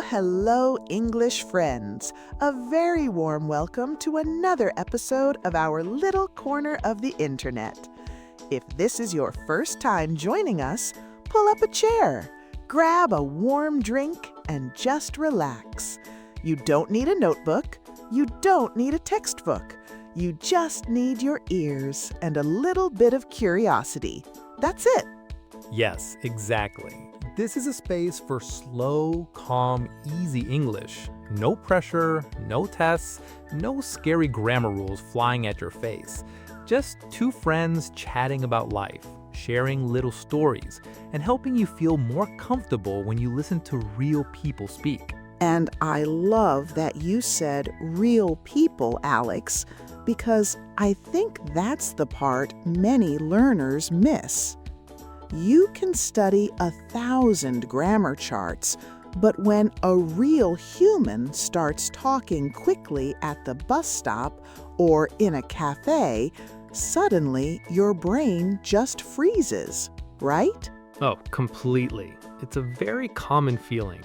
hello, English friends. A very warm welcome to another episode of our little corner of the internet. If this is your first time joining us, pull up a chair, grab a warm drink, and just relax. You don't need a notebook. You don't need a textbook. You just need your ears and a little bit of curiosity. That's it. Yes, exactly. This is a space for slow, calm, easy English. No pressure, no tests, no scary grammar rules flying at your face. Just two friends chatting about life, sharing little stories, and helping you feel more comfortable when you listen to real people speak. And I love that you said real people, Alex, because I think that's the part many learners miss. You can study 1,000 grammar charts, but when a real human starts talking quickly at the bus stop or in a cafe, suddenly your brain just freezes, right? Oh, completely. It's a very common feeling.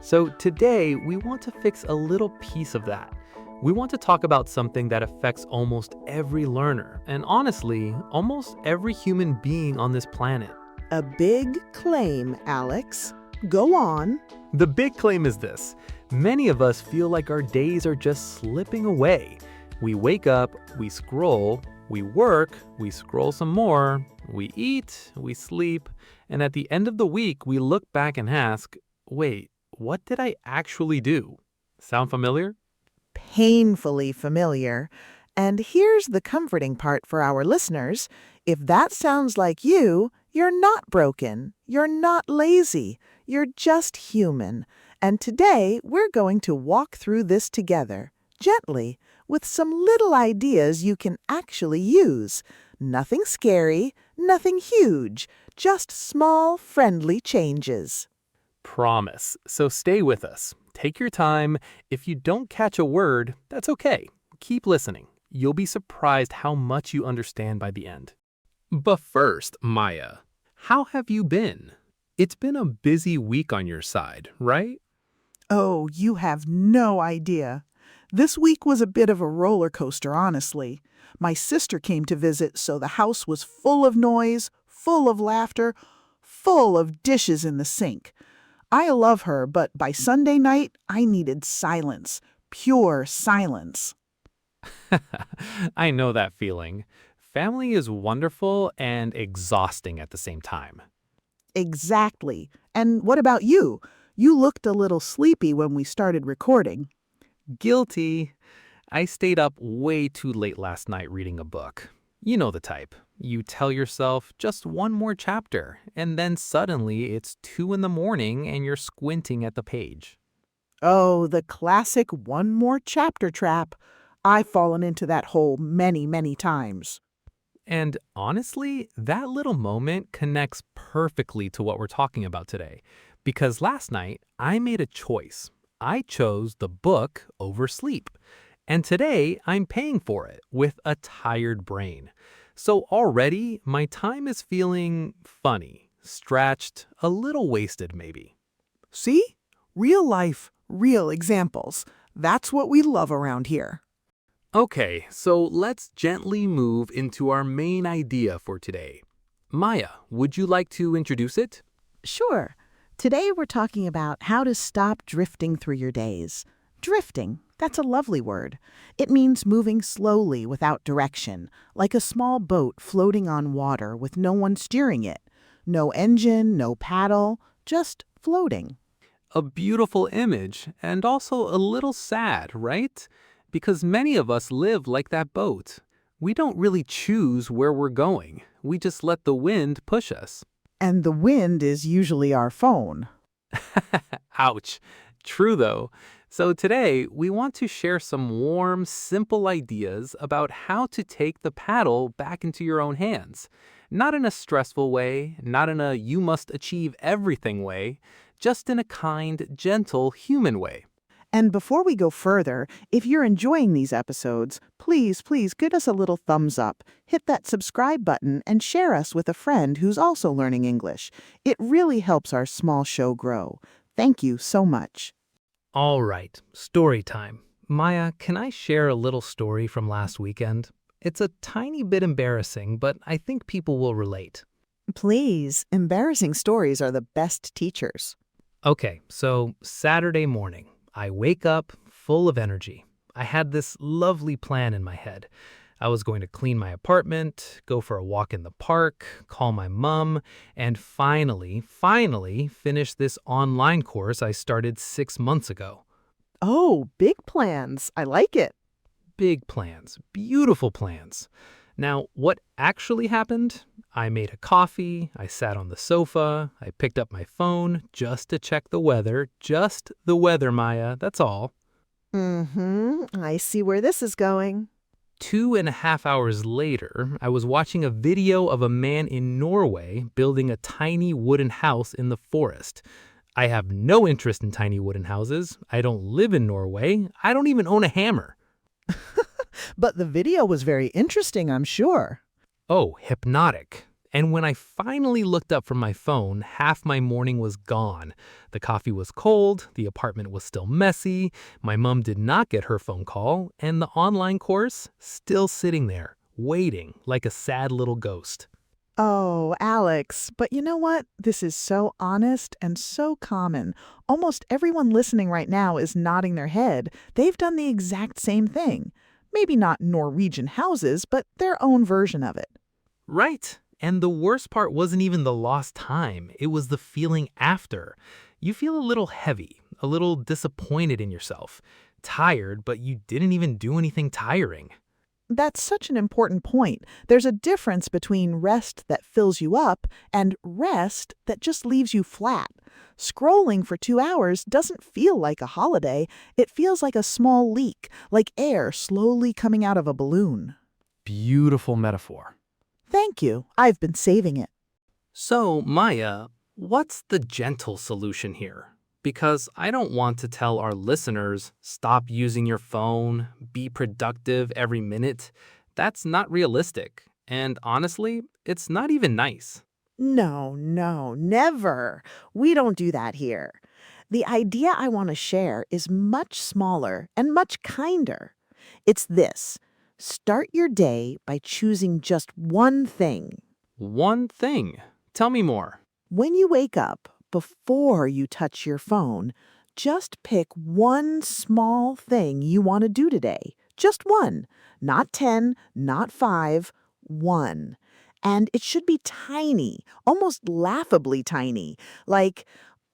So today, we want to fix a little piece of that. We want to talk about something that affects almost every learner, and honestly, almost every human being on this planet. A big claim, Alex. Go on. The big claim is this. Many of us feel like our days are just slipping away. We wake up, we scroll, we work, we scroll some more, we eat, we sleep, and at the end of the week, we look back and ask, wait, what did I actually do? Sound familiar? Painfully familiar. And here's the comforting part for our listeners. If that sounds like you, you're not broken. You're not lazy. You're just human. And today, we're going to walk through this together, gently, with some little ideas you can actually use. Nothing scary, nothing huge, just small, friendly changes. Promise. So stay with us. Take your time. If you don't catch a word, that's okay. Keep listening. You'll be surprised how much you understand by the end. But first, Maya, how have you been? It's been a busy week on your side, right? Oh, you have no idea. This week was a bit of a roller coaster, honestly. My sister came to visit, so the house was full of noise, full of laughter, full of dishes in the sink. I love her, but by Sunday night, I needed silence, pure silence. I know that feeling. Family is wonderful and exhausting at the same time. Exactly. And what about you? You looked a little sleepy when we started recording. Guilty. I stayed up way too late last night reading a book. You know the type. You tell yourself just one more chapter, and then suddenly it's 2 in the morning and you're squinting at the page. Oh, the classic one more chapter trap. I've fallen into that hole many, many times. And honestly, that little moment connects perfectly to what we're talking about today. Because last night, I made a choice. I chose the book over sleep. And today, I'm paying for it with a tired brain. So already, my time is feeling funny, stretched, a little wasted maybe. See? Real life, real examples. That's what we love around here. Okay, so let's gently move into our main idea for today. Maya, would you like to introduce it? Sure. Today we're talking about how to stop drifting through your days. Drifting, that's a lovely word. It means moving slowly without direction, like a small boat floating on water with no one steering it. No engine, no paddle, just floating. A beautiful image, and also a little sad, right? Because many of us live like that boat. We don't really choose where we're going. We just let the wind push us. And the wind is usually our phone. Ouch. True though. So today, we want to share some warm, simple ideas about how to take the paddle back into your own hands. Not in a stressful way, not in a you must achieve everything way, just in a kind, gentle, human way. And before we go further, if you're enjoying these episodes, please give us a little thumbs up. Hit that subscribe button and share us with a friend who's also learning English. It really helps our small show grow. Thank you so much. All right, story time. Maya, can I share a little story from last weekend? It's a tiny bit embarrassing, but I think people will relate. Please, embarrassing stories are the best teachers. Okay, so Saturday morning, I wake up full of energy. I had this lovely plan in my head. I was going to clean my apartment, go for a walk in the park, call my mom, and finally finish this online course I started 6 months ago. Oh, big plans. I like it. Big plans, beautiful plans. Now, what actually happened? I made a coffee, I sat on the sofa, I picked up my phone just to check the weather. Just the weather, Maya, that's all. I see where this is going. 2.5 hours later, I was watching a video of a man in Norway building a tiny wooden house in the forest. I have no interest in tiny wooden houses. I don't live in Norway. I don't even own a hammer. But the video was very interesting, I'm sure. Oh, hypnotic. And when I finally looked up from my phone, half my morning was gone. The coffee was cold, the apartment was still messy, my mom did not get her phone call, and the online course still sitting there, waiting like a sad little ghost. Oh, Alex, but you know what? This is so honest and so common. Almost everyone listening right now is nodding their head. They've done the exact same thing. Maybe not Norwegian houses, but their own version of it. Right. And the worst part wasn't even the lost time, it was the feeling after. You feel a little heavy, a little disappointed in yourself, tired, but you didn't even do anything tiring. That's such an important point. There's a difference between rest that fills you up and rest that just leaves you flat. Scrolling for 2 hours doesn't feel like a holiday. It feels like a small leak, like air slowly coming out of a balloon. Beautiful metaphor. Thank you. I've been saving it. So, Maya, what's the gentle solution here? Because I don't want to tell our listeners, stop using your phone, be productive every minute. That's not realistic. And honestly, it's not even nice. No, no, never. We don't do that here. The idea I want to share is much smaller and much kinder. It's this: start your day by choosing just one thing. One thing. Tell me more. When you wake up, before you touch your phone, just pick one small thing you want to do today. Just one. Not 10, not 5, one. And it should be tiny, almost laughably tiny, like,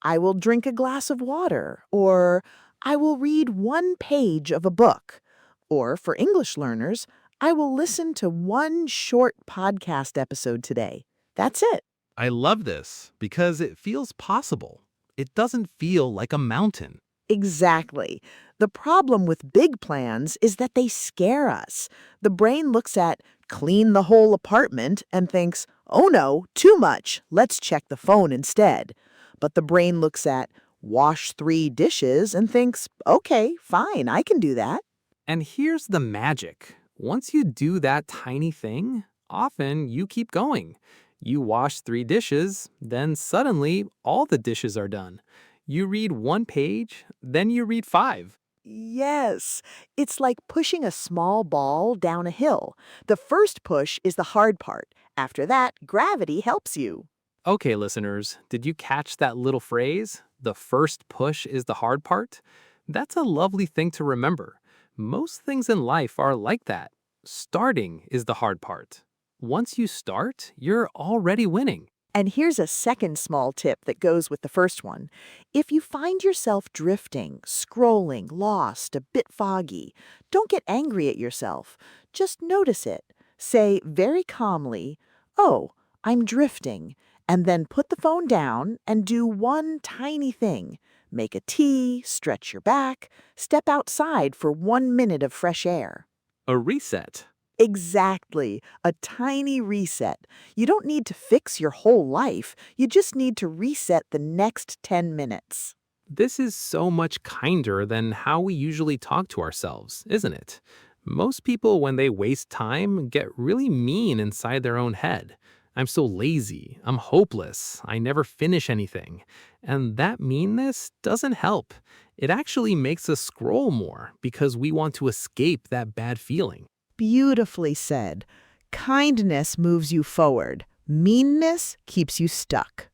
I will drink a glass of water, or I will read one page of a book. Or for English learners, I will listen to one short podcast episode today. That's it. I love this because it feels possible. It doesn't feel like a mountain. Exactly. The problem with big plans is that they scare us. The brain looks at clean the whole apartment and thinks, oh no, too much. Let's check the phone instead. But the brain looks at wash 3 dishes and thinks, okay, fine, I can do that. And here's the magic. Once you do that tiny thing, often you keep going. You wash 3 dishes, then suddenly all the dishes are done. You read 1 page, then you read 5. Yes, it's like pushing a small ball down a hill. The first push is the hard part. After that, gravity helps you. Okay, listeners, did you catch that little phrase? The first push is the hard part? That's a lovely thing to remember. Most things in life are like that. Starting is the hard part. Once you start, you're already winning. And here's a second small tip that goes with the first one. If you find yourself drifting, scrolling, lost, a bit foggy, don't get angry at yourself. Just notice it. Say very calmly, oh, I'm drifting, and then put the phone down and do one tiny thing. Make a tea, stretch your back, step outside for 1 minute of fresh air. A reset. Exactly. A tiny reset. You don't need to fix your whole life. You just need to reset the next 10 minutes. This is so much kinder than how we usually talk to ourselves, isn't it? Most people, when they waste time, get really mean inside their own head. I'm so lazy. I'm hopeless. I never finish anything. And that meanness doesn't help. It actually makes us scroll more because we want to escape that bad feeling. Beautifully said. Kindness moves you forward. Meanness keeps you stuck.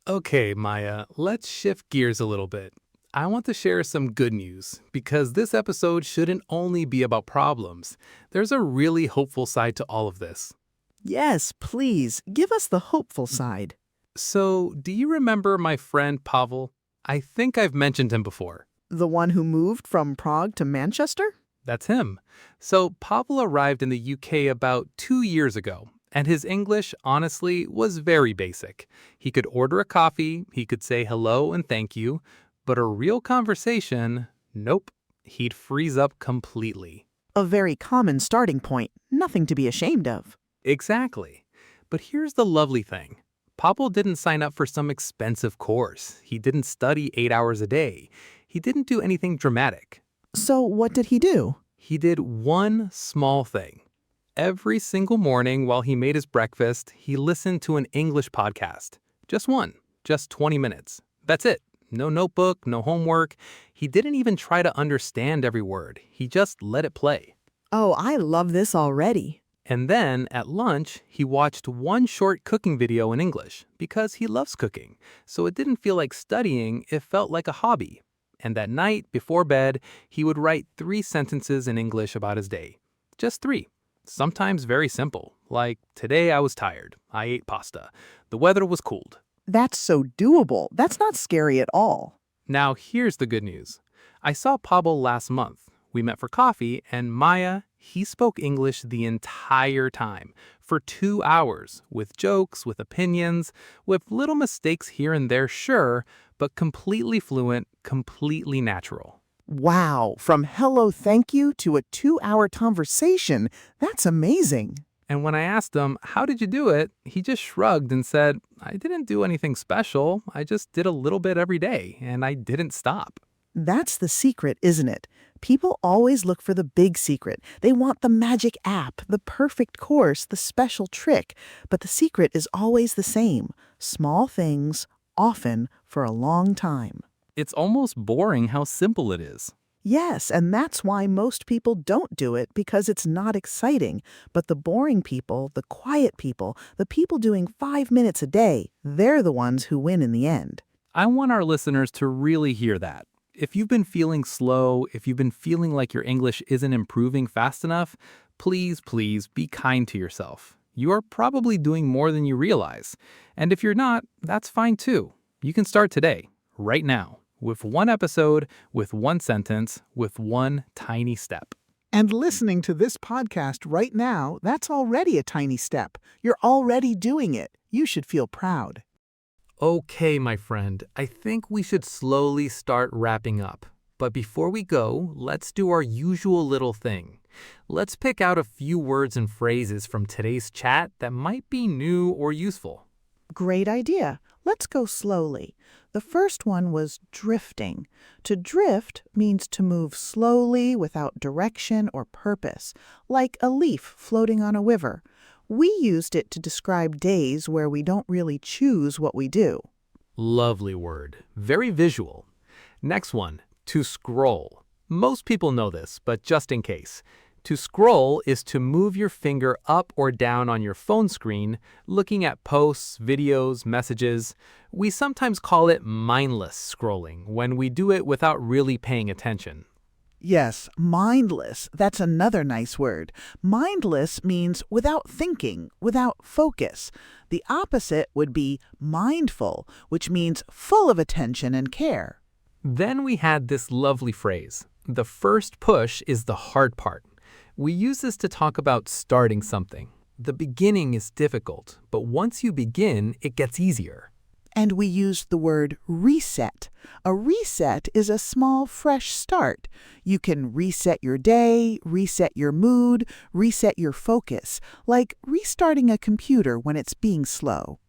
Okay, Maya, let's shift gears a little bit. I want to share some good news because this episode shouldn't only be about problems. There's a really hopeful side to all of this. Yes, please, give us the hopeful side. So, do you remember my friend Pavel? I think I've mentioned him before. The one who moved from Prague to Manchester? That's him. So, Pavel arrived in the UK about 2 years ago, and his English, honestly, was very basic. He could order a coffee, he could say hello and thank you, but a real conversation, nope, he'd freeze up completely. A very common starting point, nothing to be ashamed of. Exactly. But here's the lovely thing. Pavel didn't sign up for some expensive course. He didn't study 8 hours a day. He didn't do anything dramatic. So what did he do? He did one small thing. Every single morning while he made his breakfast, he listened to an English podcast. Just one, just 20 minutes. That's it. No notebook, no homework. He didn't even try to understand every word. He just let it play. Oh, I love this already. And then, at lunch, he watched one short cooking video in English because he loves cooking. So it didn't feel like studying, it felt like a hobby. And that night, before bed, he would write 3 sentences in English about his day. Just 3. Sometimes very simple, like, today I was tired. I ate pasta. The weather was cold. That's so doable. That's not scary at all. Now, here's the good news. I saw Pavel last month. We met for coffee, and Maya, he spoke English the entire time, for 2 hours, with jokes, with opinions, with little mistakes here and there, sure, but completely fluent, completely natural. Wow, from hello, thank you to a 2-hour conversation. That's amazing. And when I asked him, how did you do it? He just shrugged and said, I didn't do anything special. I just did a little bit every day, and I didn't stop. That's the secret, isn't it? People always look for the big secret. They want the magic app, the perfect course, the special trick. But the secret is always the same. Small things, often for a long time. It's almost boring how simple it is. Yes, and that's why most people don't do it, because it's not exciting. But the boring people, the quiet people, the people doing 5 minutes a day, they're the ones who win in the end. I want our listeners to really hear that. If you've been feeling slow, if you've been feeling like your English isn't improving fast enough, please be kind to yourself. You are probably doing more than you realize. And if you're not, that's fine too. You can start today, right now, with one episode, with one sentence, with one tiny step. And listening to this podcast right now, that's already a tiny step. You're already doing it. You should feel proud. Okay, my friend, I think we should slowly start wrapping up. But before we go, let's do our usual little thing. Let's pick out a few words and phrases from today's chat that might be new or useful. Great idea. Let's go slowly. The first one was drifting. To drift means to move slowly without direction or purpose, like a leaf floating on a river. We used it to describe days where we don't really choose what we do. Lovely word. Very visual. Next one, to scroll. Most people know this, but just in case. To scroll is to move your finger up or down on your phone screen, looking at posts, videos, messages. We sometimes call it mindless scrolling when we do it without really paying attention. Yes, mindless. That's another nice word. Mindless means without thinking, without focus. The opposite would be mindful, which means full of attention and care. Then we had this lovely phrase. The first push is the hard part. We use this to talk about starting something. The beginning is difficult, but once you begin, it gets easier. And we used the word reset. A reset is a small, fresh start. You can reset your day, reset your mood, reset your focus, like restarting a computer when it's being slow.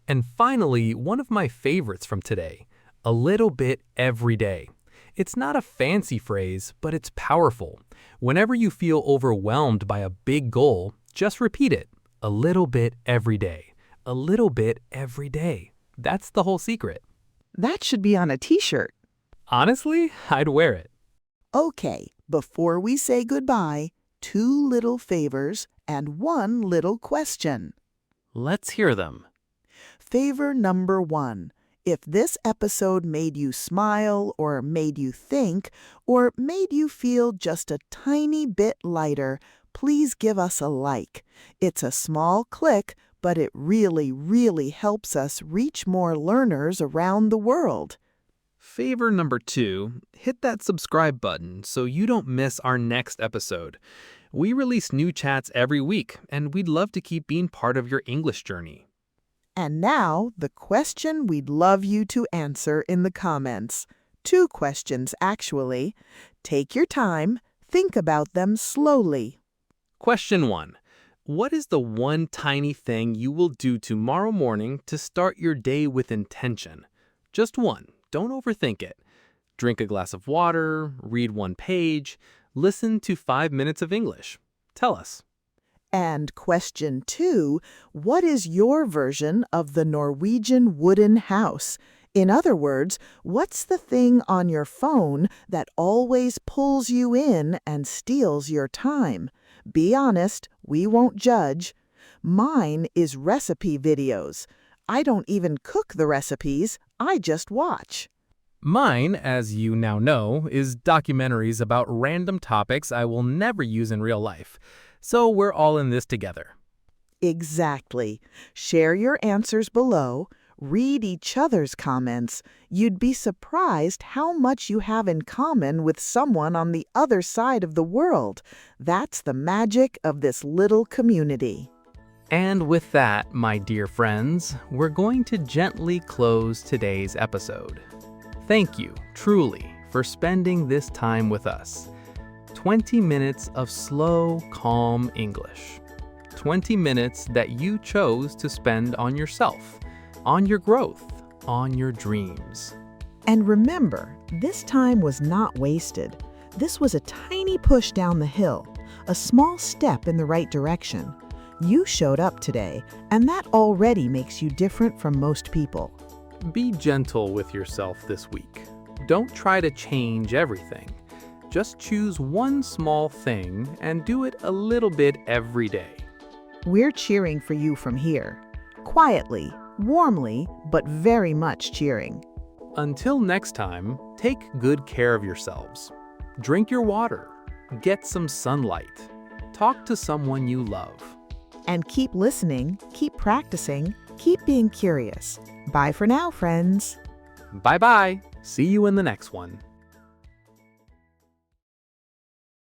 And finally, one of my favorites from today, a little bit every day. It's not a fancy phrase, but it's powerful. Whenever you feel overwhelmed by a big goal, just repeat it. A little bit every day. A little bit every day. That's the whole secret. That should be on a t-shirt. Honestly, I'd wear it. Okay, before we say goodbye, 2 little favors and 1 little question. Let's hear them. Favor number 1. If this episode made you smile or made you think or made you feel just a tiny bit lighter, please give us a like. It's a small click, but it really, really helps us reach more learners around the world. Favor number 2, hit that subscribe button so you don't miss our next episode. We release new chats every week, and we'd love to keep being part of your English journey. And now, the question we'd love you to answer in the comments. 2 questions, actually. Take your time, think about them slowly. Question 1. What is the one tiny thing you will do tomorrow morning to start your day with intention? Just one. Don't overthink it. Drink a glass of water, read 1 page, listen to 5 minutes of English. Tell us. And question 2, what is your version of the Norwegian wooden house? In other words, what's the thing on your phone that always pulls you in and steals your time? Be honest, we won't judge. Mine is recipe videos. I don't even cook the recipes, I just watch. Mine, as you now know, is documentaries about random topics I will never use in real life. So we're all in this together. Exactly. Share your answers below. Read each other's comments. You'd be surprised how much you have in common with someone on the other side of the world. That's the magic of this little community. And with that, my dear friends, we're going to gently close today's episode. Thank you, truly, for spending this time with us. 20 minutes of slow, calm English. 20 minutes that you chose to spend on yourself, on your growth, on your dreams. And remember, this time was not wasted. This was a tiny push down the hill, a small step in the right direction. You showed up today, and that already makes you different from most people. Be gentle with yourself this week. Don't try to change everything. Just choose one small thing and do it a little bit every day. We're cheering for you from here. Quietly, warmly, but very much cheering. Until next time, take good care of yourselves. Drink your water. Get some sunlight. Talk to someone you love. And keep listening, keep practicing, keep being curious. Bye for now, friends. Bye-bye. See you in the next one.